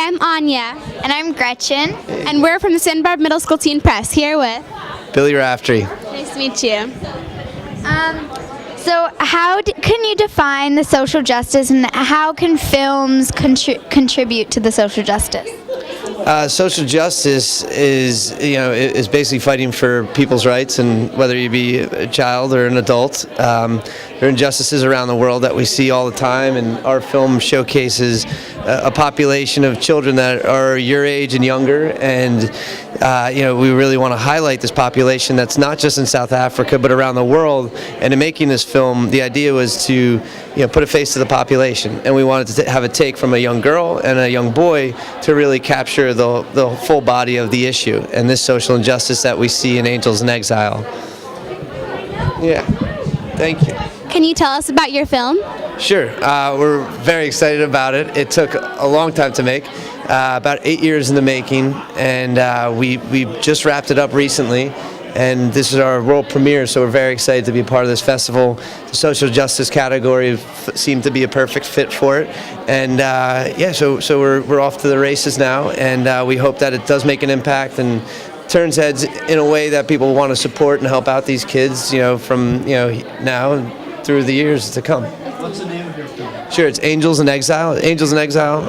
I'm Anya. And I'm Gretchen. And we're from the Sandbar Middle School Teen Press, here with Billy RAFTERY. Nice to meet you. So how can you define the social justice, and how can films contribute to the social justice? Social justice is basically fighting for people's rights, and whether you be a child or an adult. There are injustices around the world that we see all the time, and our film showcases a population of children that are your age and younger, and we really want to highlight this population that's not just in South Africa but around the world. And in making this film, the idea was to put a face to the population, and we wanted to have a take from a young girl and a young boy to really capture the full body of the issue and this social injustice that we see in Angels in Exile. Yeah, thank you. Can you tell us about your film? Sure. We're very excited about it. It took a long time to make, about 8 years in the making, and we just wrapped it up recently. And this is our world premiere, so we're very excited to be a part of this festival. The social justice category seemed to be a perfect fit for it, and so we're off to the races now, and we hope that it does make an impact and turns heads in a way that people want to support and help out these kids, from now and through the years to come. What's the name of your film? Sure, it's Angels in Exile. Angels in Exile,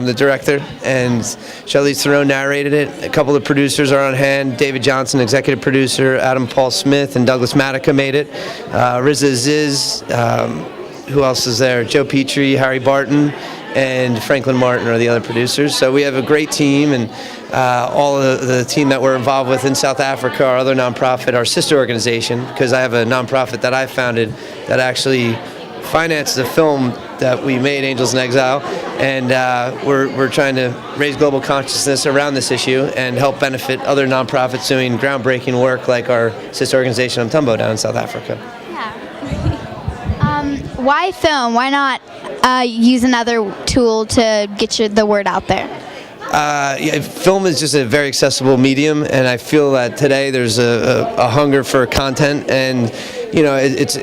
the director, and Charlize Theron narrated it. A couple of producers are on hand. David Johnson, executive producer, Adam Paul Smith, and Douglas Matica made it. Riza Aziz, who else is there? Joe Petrie, Harry Barton, and Franklin Martin are the other producers. So we have a great team, and all of the team that we're involved with in South Africa, our other nonprofit, our sister organization, because I have a nonprofit that I founded that actually finances a film that we made, Angels in Exile, and we're trying to raise global consciousness around this issue and help benefit other nonprofits doing groundbreaking work like our sister organization Umtumbo down in South Africa. Yeah. Why film? Why not use another tool to get the word out there? Film is just a very accessible medium, and I feel that today there's a hunger for content, and it's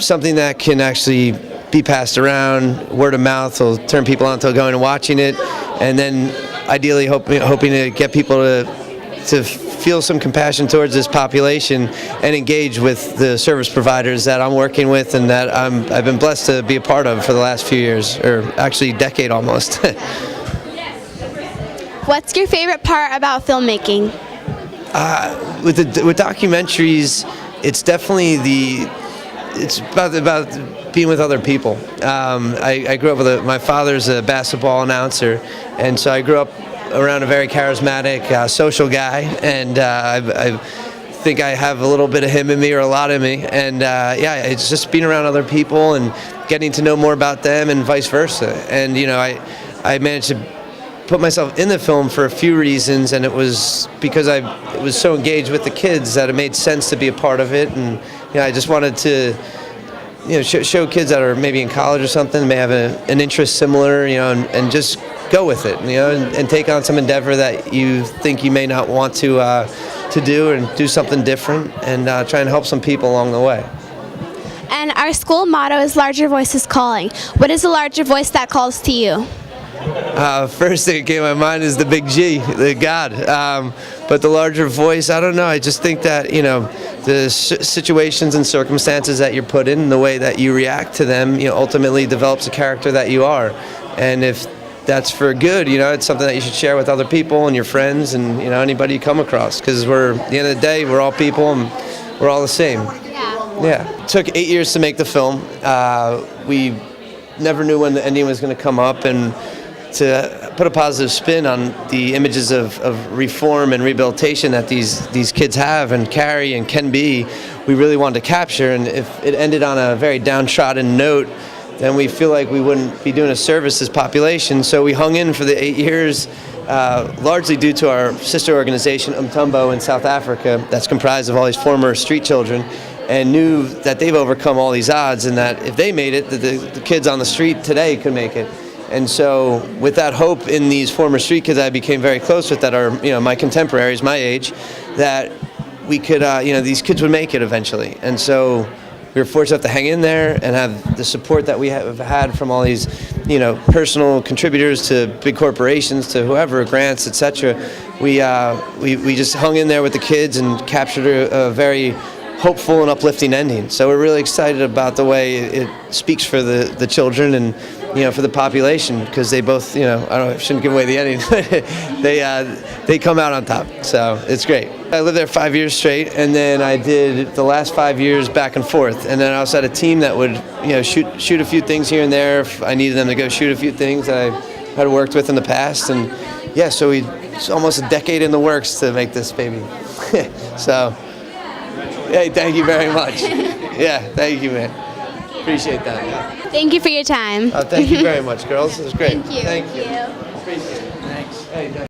something that can actually be passed around. Word of mouth will turn people on to going and watching it, and then ideally hoping to get people to feel some compassion towards this population and engage with the service providers that I'm working with and that I've been blessed to be a part of for the last few years, or actually decade almost. What's your favorite part about filmmaking? With documentaries, it's definitely it's about being with other people. I grew up with my father's a basketball announcer, and so I grew up around a very charismatic, social guy, and I think I have a little bit of him in me, or a lot in me, and it's just being around other people and getting to know more about them and vice versa. And I managed to put myself in the film for a few reasons, and it was because I was so engaged with the kids that it made sense to be a part of it. And I just wanted to show kids that are maybe in college or something, may have an interest similar, and just go with it, and take on some endeavor that you think you may not want to do, and do something different, and try and help some people along the way. And our school motto is Larger Voices Calling. What is the larger voice that calls to you? First thing that came to my mind is the big G, the God. But the larger voice, I don't know. I just think that, the situations and circumstances that you're put in, the way that you react to them, ultimately develops a character that you are. And if that's for good, it's something that you should share with other people and your friends and, anybody you come across. Because at the end of the day, we're all people and we're all the same. Yeah. It took 8 years to make the film. We never knew when the ending was going to come up, and to put a positive spin on the images of reform and rehabilitation that these kids have and carry and can be, we really wanted to capture. And if it ended on a very downtrodden note, then we feel like we wouldn't be doing a service to this population. So we hung in for the 8 years, largely due to our sister organization Umtumbo in South Africa, that's comprised of all these former street children, and knew that they've overcome all these odds, and that if they made it, the kids on the street today could make it. And so with that hope in these former street kids I became very close with, that are my contemporaries, my age, that we could these kids would make it eventually. And so we were fortunate to hang in there and have the support that we have had from all these, personal contributors to big corporations, to whoever, grants, etc. We just hung in there with the kids and captured a very hopeful and uplifting ending. So we're really excited about the way it speaks for the children and for the population, because they both, I shouldn't give away the ending. they come out on top. So it's great. I lived there 5 years straight, and then I did the last 5 years back and forth. And then I also had a team that would shoot a few things here and there if I needed them to go shoot a few things that I had worked with in the past. And yeah, so it's almost a decade in the works to make this baby. So. Hey, thank you very much. Yeah, thank you, man. Appreciate that. Yeah. Thank you for your time. Thank you very much, girls. It was great. Thank you. Thank you. Appreciate it. Thanks. Hey,